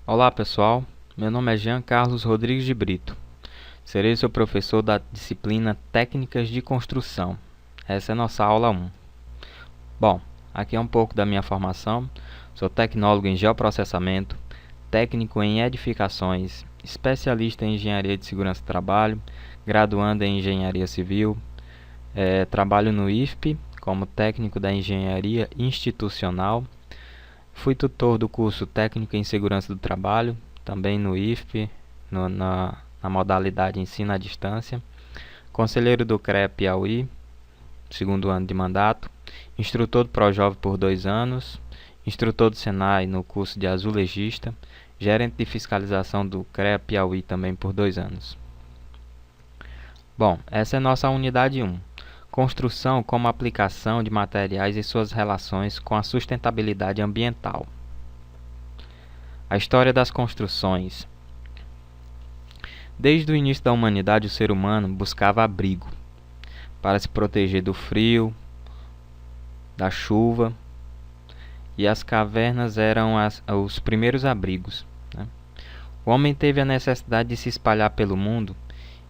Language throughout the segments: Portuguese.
Olá pessoal, meu nome é Jean Carlos Rodrigues de Brito. Serei seu professor da disciplina Técnicas de Construção. Essa é a nossa aula 1. Bom, aqui é um pouco da minha formação. Sou tecnólogo em geoprocessamento, técnico em edificações, especialista em engenharia de segurança do trabalho, graduando em engenharia civil. Trabalho no IFP como técnico da engenharia institucional. Fui tutor do curso técnico em segurança do trabalho, também no IFP, na modalidade ensino à distância. Conselheiro do CREA Piauí, segundo ano de mandato. Instrutor do Projove por 2 anos. Instrutor do Senai no curso de azulejista. Gerente de fiscalização do CREA Piauí também por 2 anos. Bom, essa é nossa unidade 1. Construção como aplicação de materiais e suas relações com a sustentabilidade ambiental. A história das construções. Desde o início da humanidade, o ser humano buscava abrigo para se proteger do frio, da chuva, e as cavernas eram os primeiros abrigos, né? O homem teve a necessidade de se espalhar pelo mundo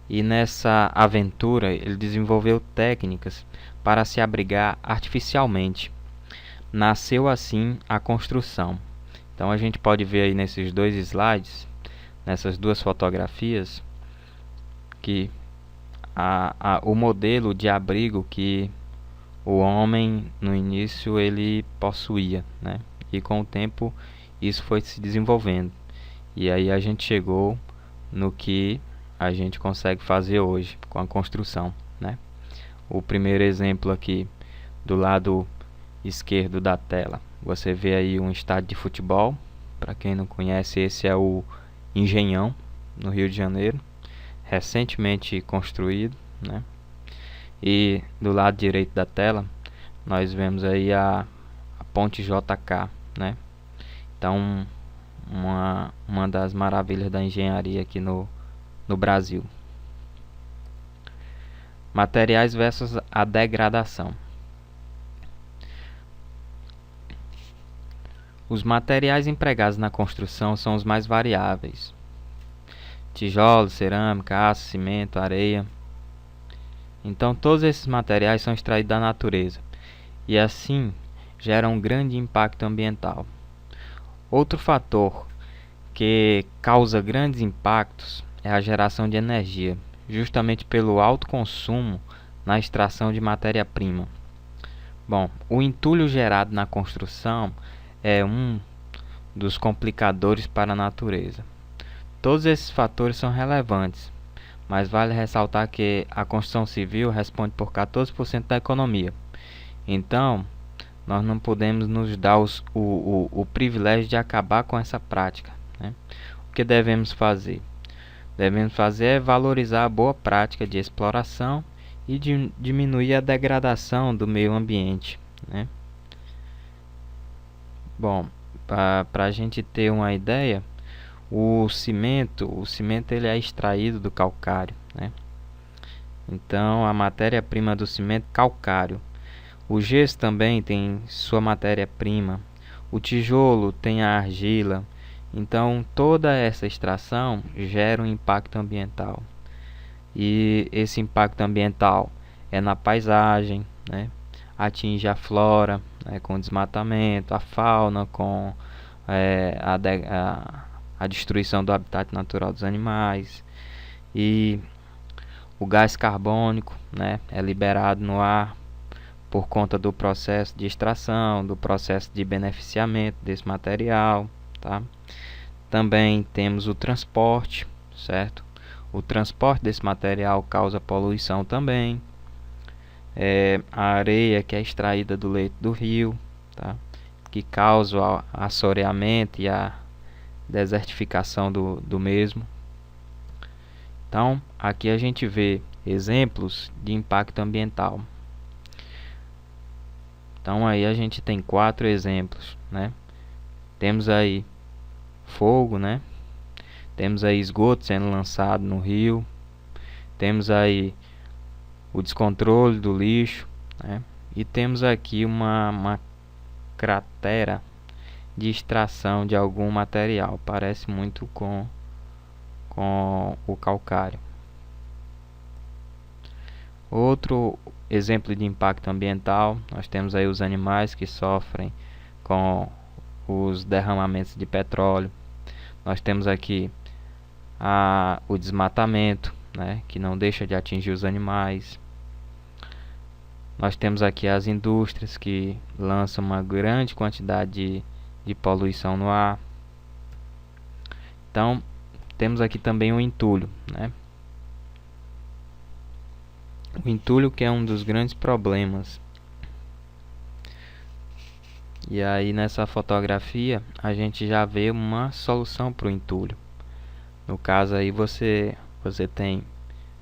e nessa aventura ele desenvolveu técnicas para se abrigar artificialmente. Nasceu assim a construção. Então a gente pode ver aí nesses dois slides, nessas duas fotografias, que o modelo de abrigo que o homem no início ele possuía, né? E com o tempo isso foi se desenvolvendo. E aí a gente chegou no que a gente consegue fazer hoje com a construção, né? O primeiro exemplo aqui do lado esquerdo da tela, você vê aí um estádio de futebol. Para quem não conhece, esse é o Engenhão, no Rio de Janeiro, recentemente construído, né? E do lado direito da tela nós vemos aí a ponte JK, né? Então uma das maravilhas da engenharia aqui no Brasil. Materiais versus a degradação. Os materiais empregados na construção são os mais variáveis: tijolo, cerâmica, aço, cimento, areia. Então todos esses materiais são extraídos da natureza e assim geram um grande impacto ambiental. Outro fator que causa grandes impactos é a geração de energia, justamente pelo alto consumo na extração de matéria-prima. Bom, o entulho gerado na construção é um dos complicadores para a natureza. Todos esses fatores são relevantes, mas vale ressaltar que a construção civil responde por 14% da economia. Então, nós não podemos nos dar o privilégio de acabar com essa prática, né? O que devemos fazer? Devemos fazer é valorizar a boa prática de exploração e diminuir a degradação do meio ambiente, né? Bom, para a gente ter uma ideia, o cimento ele é extraído do calcário, né? Então a matéria-prima do cimento é calcário. O gesso também tem sua matéria-prima. O tijolo tem a argila. Então toda essa extração gera um impacto ambiental. E esse impacto ambiental é na paisagem, né? Atinge a flora, né, com desmatamento, a fauna com a destruição do habitat natural dos animais, e o gás carbônico, né, é liberado no ar por conta do processo de extração, do processo de beneficiamento desse material, tá? Também temos o transporte, certo? O transporte desse material causa poluição também. A areia que é extraída do leito do rio, tá? Que causa o assoreamento e a desertificação do mesmo. Então, aqui a gente vê exemplos de impacto ambiental. Então, aí a gente tem 4 exemplos, né? Temos aí fogo, né? Temos aí esgoto sendo lançado no rio. Temos aí o descontrole do lixo, né? E temos aqui uma cratera de extração de algum material. Parece muito com o calcário. Outro exemplo de impacto ambiental, nós temos aí os animais que sofrem com os derramamentos de petróleo. Nós temos aqui o desmatamento, né, que não deixa de atingir os animais. Nós temos aqui as indústrias que lançam uma grande quantidade de poluição no ar. Então, temos aqui também o entulho, né? O entulho que é um dos grandes problemas. E aí nessa fotografia a gente já vê uma solução para o entulho. No caso aí você tem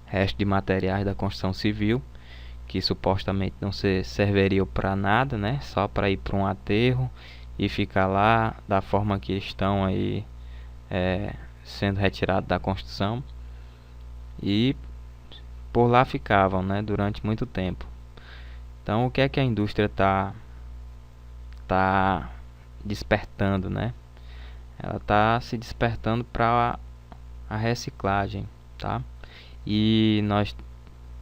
resto de materiais da construção civil que supostamente não serviriam para nada, né? Só para ir para um aterro e ficar lá da forma que estão aí sendo retirados da construção, e por lá ficavam, né, durante muito tempo. Então o que é que a indústria tá despertando, né? Ela está se despertando para a reciclagem, tá? E nós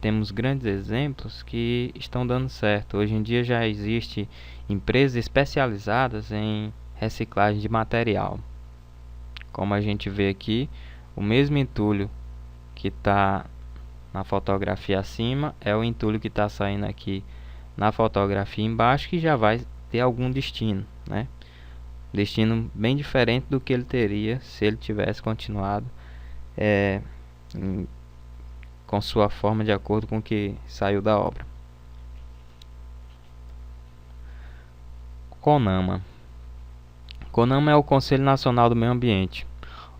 temos grandes exemplos que estão dando certo. Hoje em dia já existe empresas especializadas em reciclagem de material. Como a gente vê aqui, o mesmo entulho que está na fotografia acima é o entulho que está saindo aqui na fotografia embaixo, que já vai ter algum destino, né? Destino bem diferente do que ele teria se ele tivesse continuado com sua forma de acordo com o que saiu da obra. CONAMA. CONAMA é o Conselho Nacional do Meio Ambiente,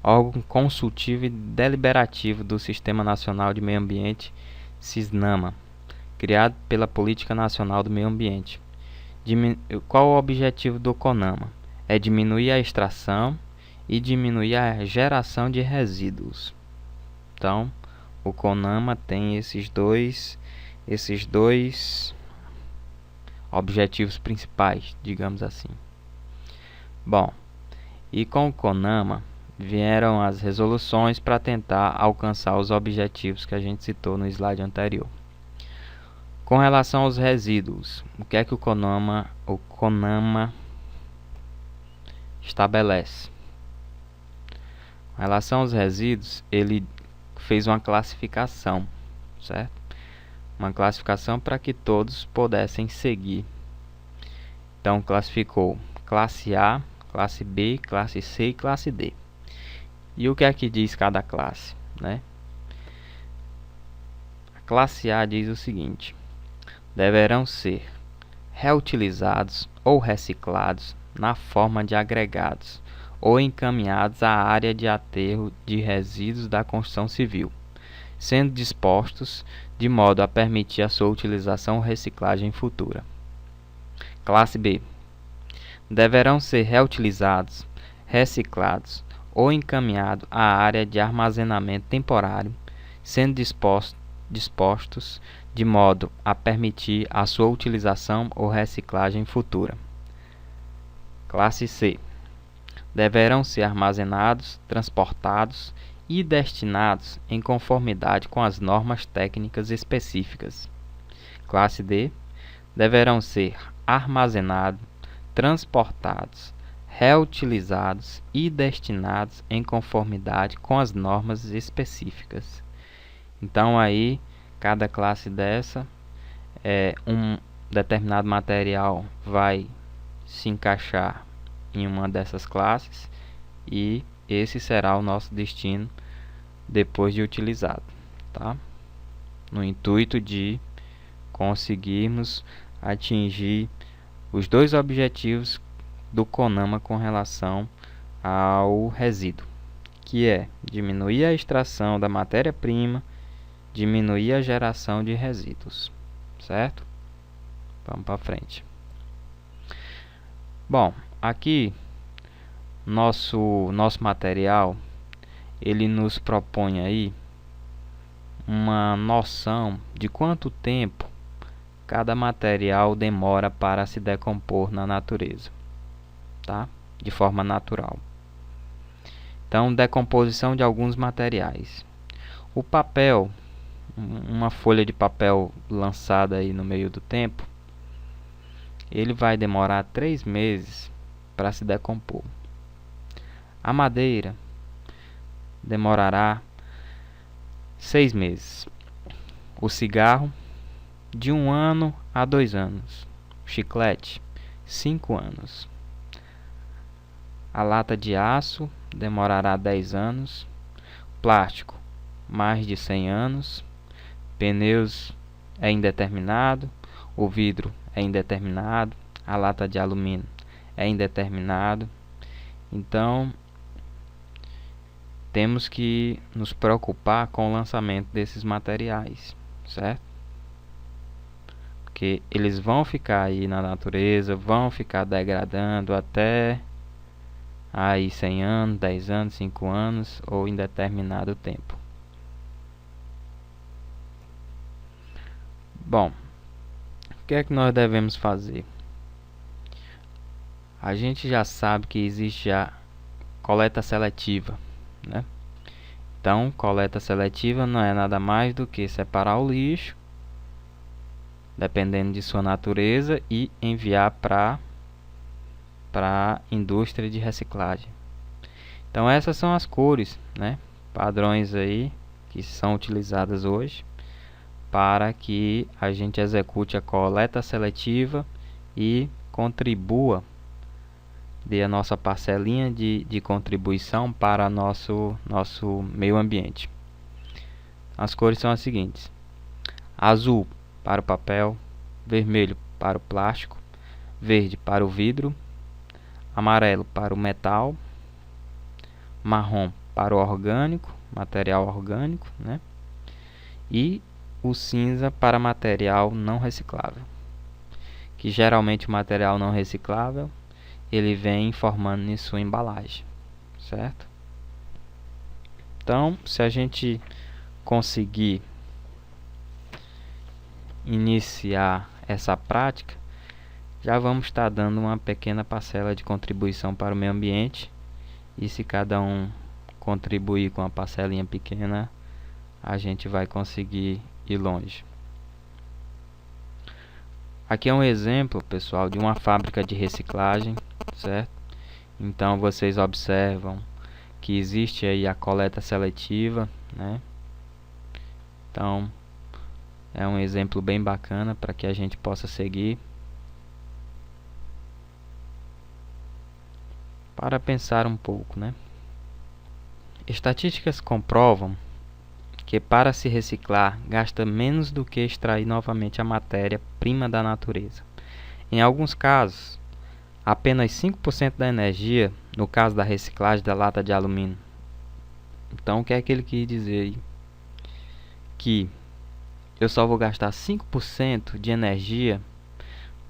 órgão consultivo e deliberativo do Sistema Nacional de Meio Ambiente, SISNAMA, criado pela Política Nacional do Meio Ambiente. Qual o objetivo do CONAMA? É diminuir a extração e diminuir a geração de resíduos. Então, o CONAMA tem esses dois objetivos principais, digamos assim. Bom, e com o CONAMA vieram as resoluções para tentar alcançar os objetivos que a gente citou no slide anterior. Com relação aos resíduos, o que é que o CONAMA estabelece? Com relação aos resíduos, ele fez uma classificação, certo? Uma classificação para que todos pudessem seguir. Então, classificou classe A, classe B, classe C e classe D. E o que é que diz cada classe, né? A classe A diz o seguinte: deverão ser reutilizados ou reciclados na forma de agregados ou encaminhados à área de aterro de resíduos da construção civil, sendo dispostos de modo a permitir a sua utilização ou reciclagem futura. Classe B. Deverão ser reutilizados, reciclados ou encaminhados à área de armazenamento temporário, sendo dispostos de modo a permitir a sua utilização ou reciclagem futura. Classe C. Deverão ser armazenados, transportados e destinados em conformidade com as normas técnicas específicas. Classe D. Deverão ser armazenados, transportados, reutilizados e destinados em conformidade com as normas específicas. Então aí, cada classe dessa, um determinado material vai se encaixar em uma dessas classes e esse será o nosso destino depois de utilizado, tá? No intuito de conseguirmos atingir os dois objetivos do CONAMA com relação ao resíduo, que é diminuir a extração da matéria-prima, diminuir a geração de resíduos, certo? Vamos para frente. Bom, aqui nosso material ele nos propõe aí uma noção de quanto tempo cada material demora para se decompor na natureza, tá? de forma natural. Então, decomposição de alguns materiais. O papel, uma folha de papel lançada aí no meio do tempo, ele vai demorar 3 meses para se decompor. A madeira demorará 6 meses. O cigarro, de 1 ano a 2 anos. O chiclete, 5 anos. A lata de aço demorará 10 anos. Plástico, mais de 100 anos. Pneus é indeterminado. O vidro é indeterminado. A lata de alumínio é indeterminado. Então, temos que nos preocupar com o lançamento desses materiais, certo? Porque eles vão ficar aí na natureza, vão ficar degradando até aí 100 anos, 10 anos, 5 anos ou indeterminado tempo. Bom, o que é que nós devemos fazer? A gente já sabe que existe a coleta seletiva, né? Então, coleta seletiva não é nada mais do que separar o lixo, dependendo de sua natureza, e enviar para a indústria de reciclagem. Então, essas são as cores, né, padrões aí que são utilizadas hoje para que a gente execute a coleta seletiva e contribua, dê a nossa parcelinha de contribuição para nosso meio ambiente. As cores são as seguintes: azul para o papel, vermelho para o plástico, verde para o vidro, amarelo para o metal, marrom para o orgânico, material orgânico, né? E o cinza para material não reciclável, que geralmente o material não reciclável ele vem informando em sua embalagem, certo? Então, se a gente conseguir iniciar essa prática, já vamos estar dando uma pequena parcela de contribuição para o meio ambiente. E se cada um contribuir com uma parcelinha pequena, a gente vai conseguir ir longe. Aqui é um exemplo, pessoal, de uma fábrica de reciclagem, certo? Então vocês observam que existe aí a coleta seletiva, né? Então é um exemplo bem bacana para que a gente possa seguir. Para pensar um pouco, né? Estatísticas comprovam que para se reciclar gasta menos do que extrair novamente a matéria-prima da natureza. Em alguns casos, apenas 5% da energia, no caso da reciclagem da lata de alumínio. Então, o que é que ele quis dizer aí? Que eu só vou gastar 5% de energia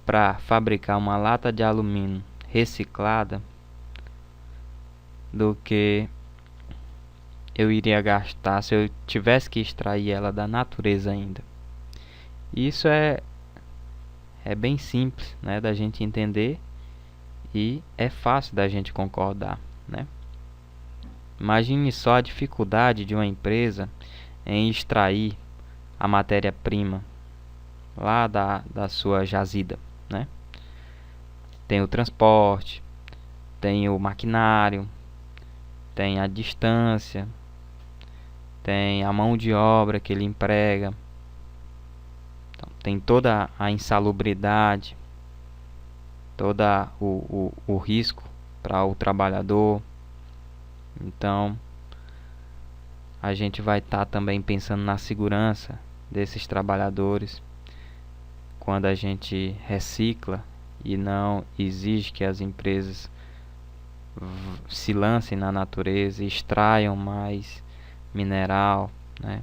para fabricar uma lata de alumínio reciclada do que eu iria gastar se eu tivesse que extrair ela da natureza ainda. Isso é bem simples, né, da gente entender, e é fácil da gente concordar, né? Imagine só a dificuldade de uma empresa em extrair a matéria-prima lá da sua jazida, né? Tem o transporte, tem o maquinário, tem a distância, tem a mão de obra que ele emprega, então, tem toda a insalubridade, todo o risco para o trabalhador. Então, a gente vai estar também pensando na segurança desses trabalhadores quando a gente recicla e não exige que as empresas se lancem na natureza e extraiam mais mineral, né,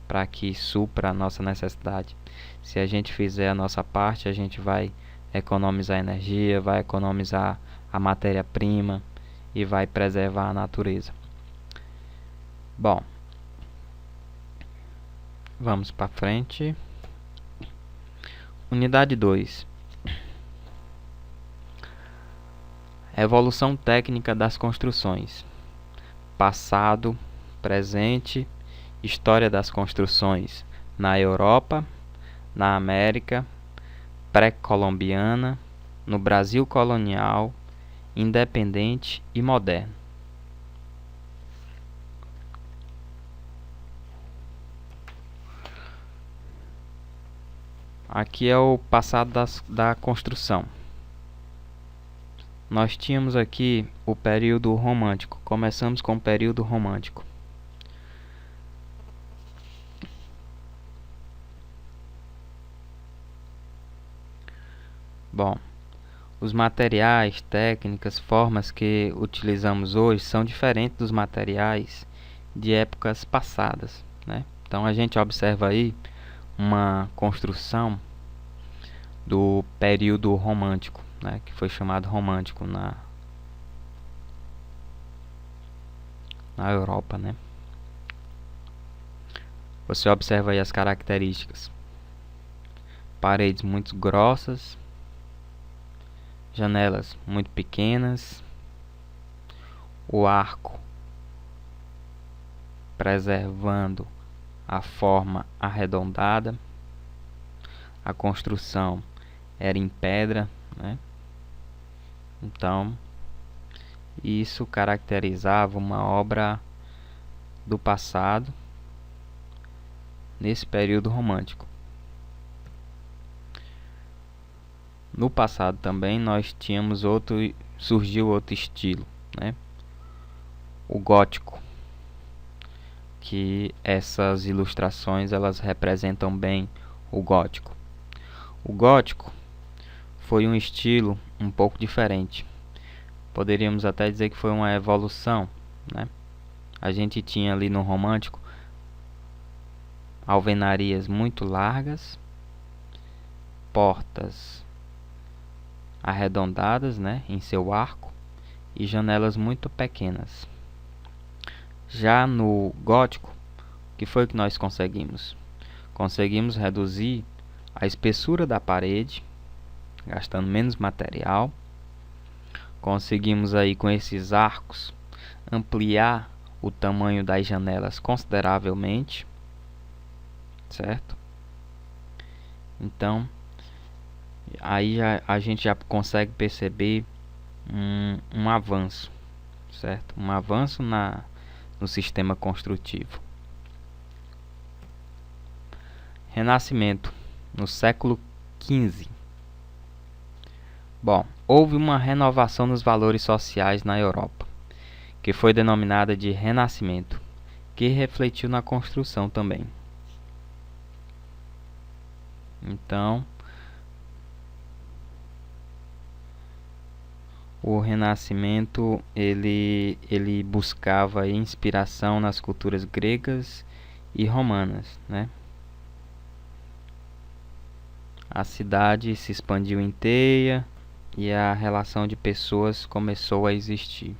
para que supra a nossa necessidade. Se a gente fizer a nossa parte, a gente vai economizar energia, vai economizar a matéria-prima e vai preservar a natureza. Bom, vamos para frente. Unidade 2. Evolução técnica das construções: passado, presente, história das construções na Europa, na América, pré-colombiana, no Brasil colonial, independente e moderno. Aqui é o passado da construção. Nós tínhamos aqui o período romântico. Começamos com o período romântico. Bom, os materiais, técnicas, formas que utilizamos hoje são diferentes dos materiais de épocas passadas, né? Então a gente observa aí uma construção do período romântico, né, que foi chamado romântico na Europa, né? Você observa aí as características: paredes muito grossas, janelas muito pequenas, o arco preservando a forma arredondada, a construção era em pedra, né? Então, isso caracterizava uma obra do passado nesse período romântico. No passado também nós tínhamos surgiu outro estilo, né? O gótico, que essas ilustrações elas representam bem o gótico. O gótico foi um estilo um pouco diferente. Poderíamos até dizer que foi uma evolução, né? A gente tinha ali no romântico alvenarias muito largas, portas arredondadas, né, em seu arco, e janelas muito pequenas. Já no gótico, o que foi que nós conseguimos? Conseguimos reduzir a espessura da parede, gastando menos material. Conseguimos aí com esses arcos ampliar o tamanho das janelas consideravelmente, certo? Então, aí a gente já consegue perceber um avanço, certo? Um avanço no sistema construtivo. Renascimento, no século XV. Bom, houve uma renovação nos valores sociais na Europa, que foi denominada de Renascimento, que refletiu na construção também. Então, o Renascimento ele buscava inspiração nas culturas gregas e romanas, né? A cidade se expandiu inteira e a relação de pessoas começou a existir.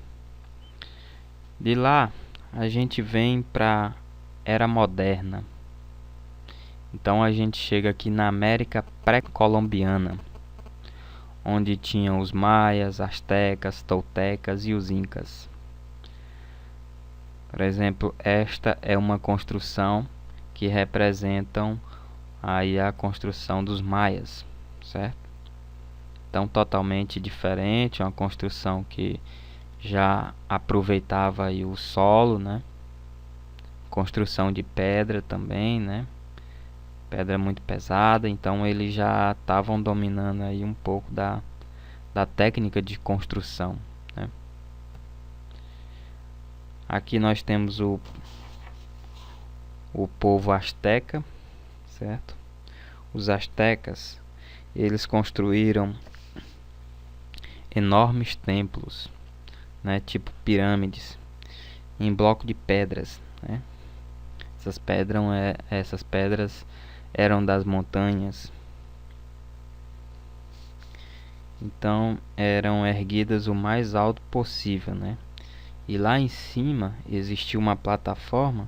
De lá, a gente vem para Era Moderna. Então a gente chega aqui na América pré-colombiana, onde tinham os maias, astecas, toltecas e os incas. Por exemplo, esta é uma construção que representam aí a construção dos maias, certo? Então totalmente diferente, uma construção que já aproveitava aí o solo, né? Construção de pedra também, né? Pedra muito pesada, então eles já estavam dominando aí um pouco da técnica de construção, né? Aqui nós temos o povo asteca, certo? Os astecas, eles construíram enormes templos, né, tipo pirâmides, em bloco de pedras, né? Essas pedras eram das montanhas, então eram erguidas o mais alto possível, né? E lá em cima existia uma plataforma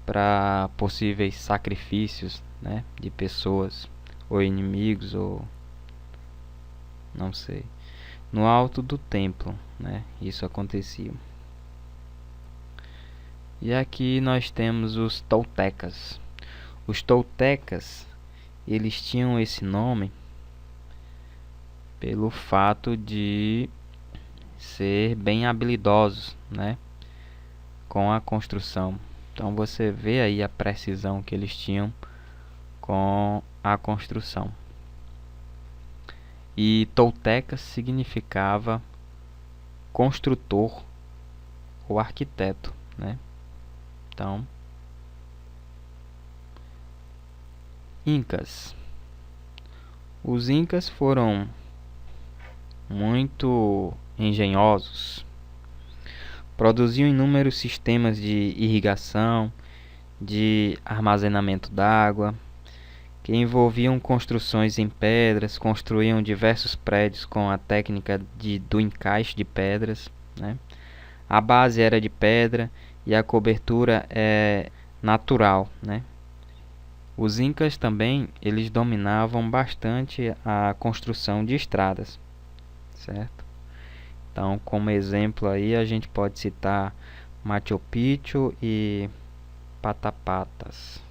para possíveis sacrifícios, né, de pessoas ou inimigos ou não sei. no alto do templo, né? Isso acontecia. E aqui nós temos os toltecas. Os toltecas, eles tinham esse nome pelo fato de ser bem habilidosos, né, com a construção. Então você vê aí a precisão que eles tinham com a construção. E tolteca significava construtor ou arquiteto, né? Então, Incas. Os Incas foram muito engenhosos. Produziam inúmeros sistemas de irrigação, de armazenamento d'água, que envolviam construções em pedras, construíam diversos prédios com a técnica do encaixe de pedras, né? A base era de pedra e a cobertura é natural, né? Os incas também, eles dominavam bastante a construção de estradas, certo? Então, como exemplo aí, a gente pode citar Machu Picchu e Patapatas.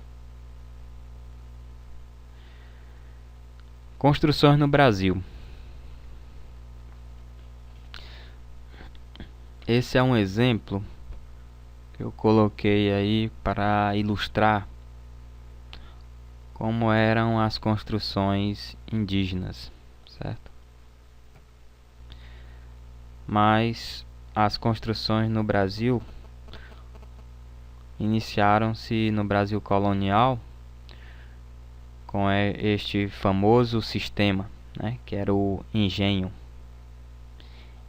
Construções no Brasil. Esse é um exemplo que eu coloquei aí para ilustrar como eram as construções indígenas, certo? Mas as construções no Brasil iniciaram-se no Brasil colonial com este famoso sistema, né, que era o engenho.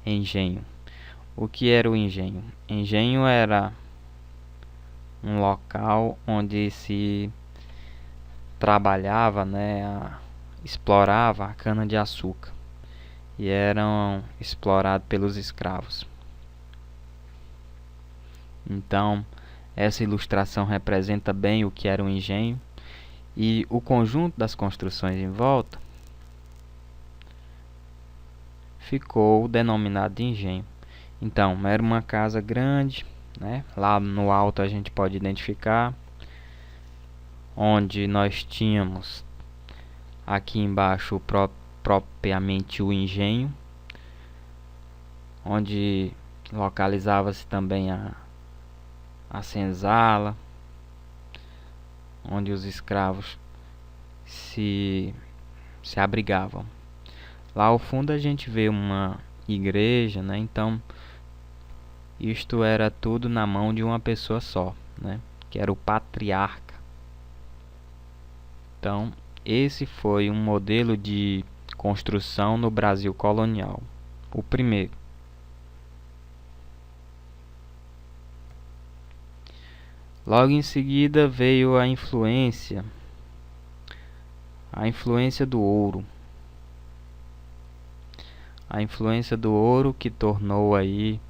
Engenho. O que era o engenho? Engenho era um local onde se trabalhava, né, explorava a cana-de-açúcar e eram explorados pelos escravos. Então, essa ilustração representa bem o que era um engenho e o conjunto das construções em volta ficou denominado de engenho. Então, era uma casa grande, né? Lá no alto a gente pode identificar onde nós tínhamos aqui embaixo propriamente o engenho, onde localizava-se também a senzala, onde os escravos se abrigavam. Lá ao fundo a gente vê uma igreja, né? Então, isto era tudo na mão de uma pessoa só, né? Que era o patriarca. Então, esse foi um modelo de construção no Brasil colonial. O primeiro. Logo em seguida veio a influência do ouro. A influência do ouro que tornou aí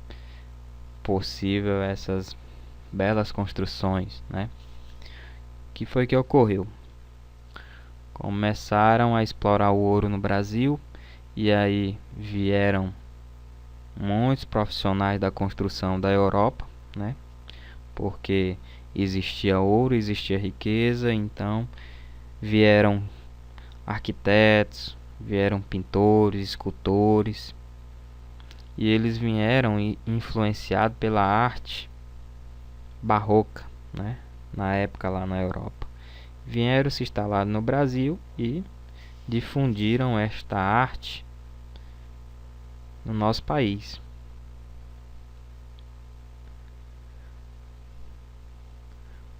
possível essas belas construções, né? Que foi que ocorreu? Começaram a explorar o ouro no Brasil e aí vieram muitos profissionais da construção da Europa, né? Porque existia ouro, existia riqueza, então vieram arquitetos, vieram pintores, escultores, e eles vieram influenciados pela arte barroca, né? Na época lá na Europa. Vieram se instalar no Brasil e difundiram esta arte no nosso país.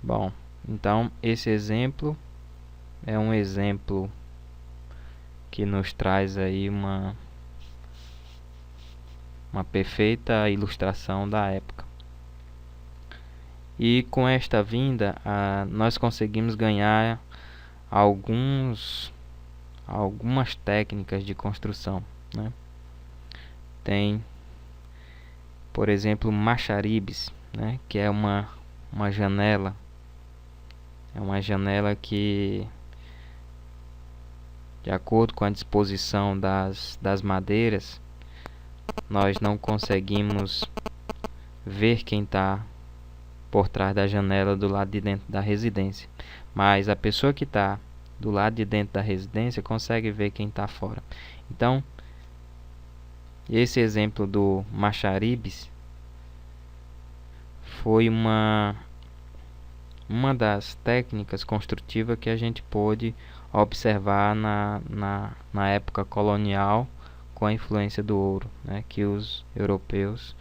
Bom, então esse exemplo é um exemplo que nos traz aí uma perfeita ilustração da época. E com esta vinda, nós conseguimos ganhar algumas técnicas de construção, né? Tem, por exemplo, macharibes, né? Que é uma janela. É uma janela que, de acordo com a disposição das madeiras, nós não conseguimos ver quem está por trás da janela do lado de dentro da residência, mas a pessoa que está do lado de dentro da residência consegue ver quem está fora. Então, esse exemplo do Macharibes foi uma das técnicas construtivas que a gente pôde observar na época colonial, com a influência do ouro, né, que os europeus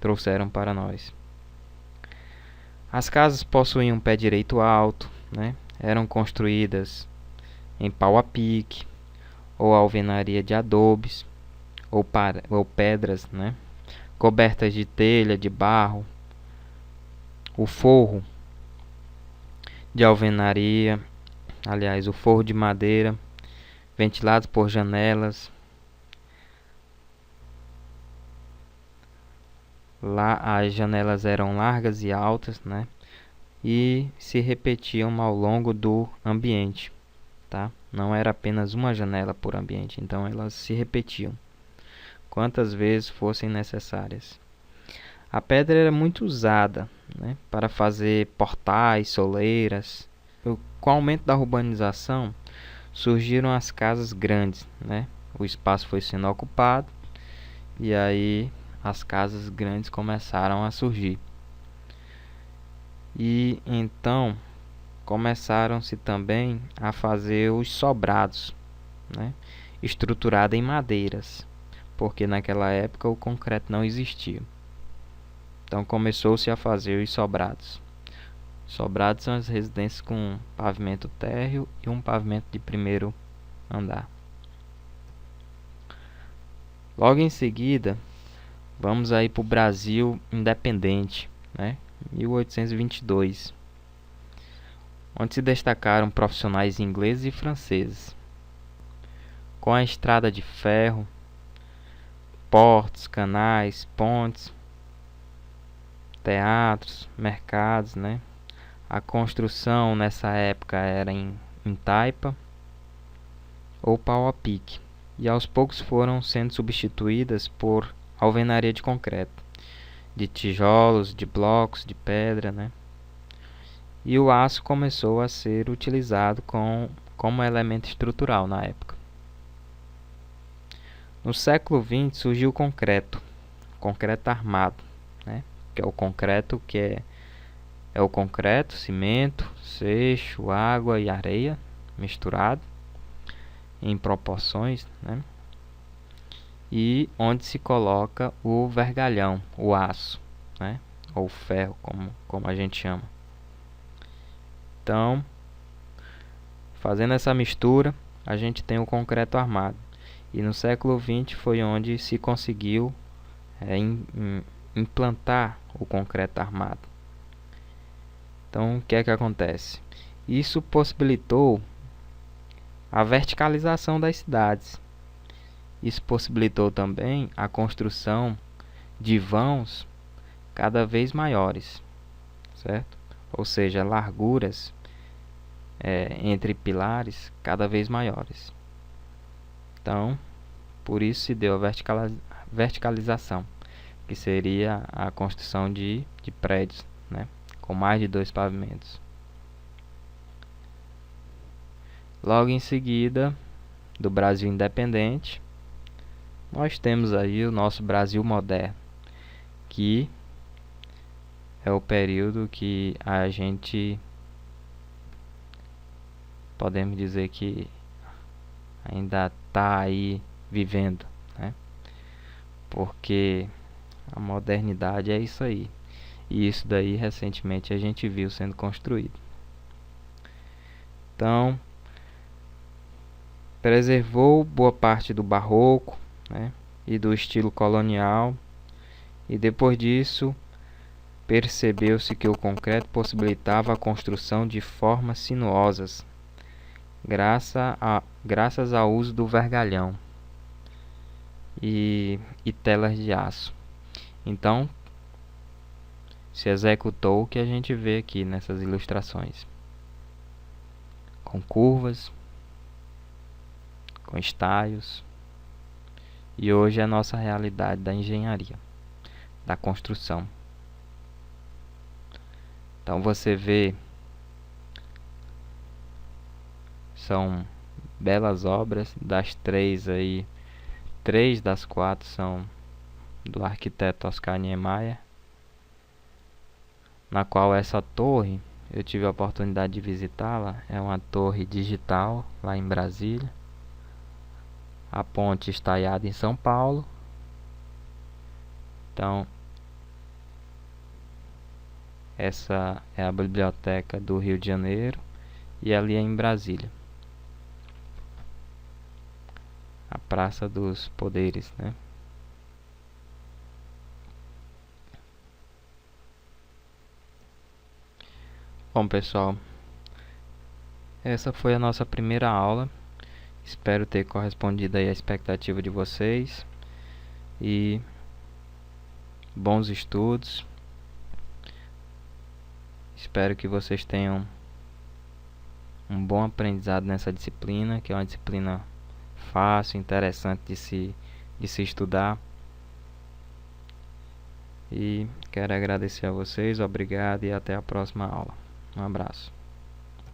trouxeram para nós. As casas possuíam um pé direito alto, né, eram construídas em pau a pique, ou alvenaria de adobes, ou pedras, né, cobertas de telha, de barro. O forro de alvenaria, aliás, o forro de madeira, ventilado por janelas. Lá as janelas eram largas e altas, né? E se repetiam ao longo do ambiente, tá? Não era apenas uma janela por ambiente, então elas se repetiam quantas vezes fossem necessárias. A pedra era muito usada, né, para fazer portais, soleiras. Com o aumento da urbanização, surgiram as casas grandes, né? O espaço foi sendo ocupado e aí as casas grandes começaram a surgir. E então começaram-se também a fazer os sobrados, né, estruturado em madeiras, porque naquela época o concreto não existia. Então começou-se a fazer os sobrados. Sobrados são as residências com pavimento térreo e um pavimento de primeiro andar. Logo em seguida, vamos aí para o Brasil independente, né? 1822, onde se destacaram profissionais ingleses e franceses. Com a estrada de ferro, portos, canais, pontes, teatros, mercados, né? A construção nessa época era em taipa ou pau a pique, e aos poucos foram sendo substituídas por alvenaria de concreto, de tijolos, de blocos, de pedra, né? E o aço começou a ser utilizado como elemento estrutural na época. No século XX surgiu o concreto armado, né? Que é o concreto é o concreto, cimento, seixo, água e areia misturado em proporções, né? E onde se coloca o vergalhão, o aço, né? Ou ferro, como a gente chama. Então, fazendo essa mistura, a gente tem o concreto armado. E no século XX foi onde se conseguiu implantar o concreto armado. Então, o que é que acontece? Isso possibilitou a verticalização das cidades. Isso possibilitou também a construção de vãos cada vez maiores, certo? Ou seja, larguras entre pilares cada vez maiores. Então, por isso se deu a verticalização, que seria a construção de prédios, né, com mais de 2 pavimentos. Logo em seguida, do Brasil independente, nós temos aí o nosso Brasil moderno, que é o período que a gente podemos dizer que ainda está aí vivendo, né? Porque a modernidade é isso aí. E isso daí recentemente a gente viu sendo construído. Então, preservou boa parte do barroco, né, e do estilo colonial. E depois disso, percebeu-se que o concreto possibilitava a construção de formas sinuosas, graças ao uso do vergalhão e telas de aço. Então, se executou o que a gente vê aqui nessas ilustrações, com curvas, com estaios, e hoje é a nossa realidade da engenharia, da construção. Então você vê, são belas obras. Das três aí, 3 das 4 são do arquiteto Oscar Niemeyer, na qual essa torre, eu tive a oportunidade de visitá-la, é uma torre digital lá em Brasília. A ponte estaiada em São Paulo. Então, essa é a biblioteca do Rio de Janeiro e ali é em Brasília, a Praça dos Poderes, né? Bom, pessoal, essa foi a nossa primeira aula. Espero ter correspondido aí à expectativa de vocês e bons estudos. Espero que vocês tenham um bom aprendizado nessa disciplina, que é uma disciplina fácil, interessante de se estudar. E quero agradecer a vocês, obrigado e até a próxima aula. Um abraço.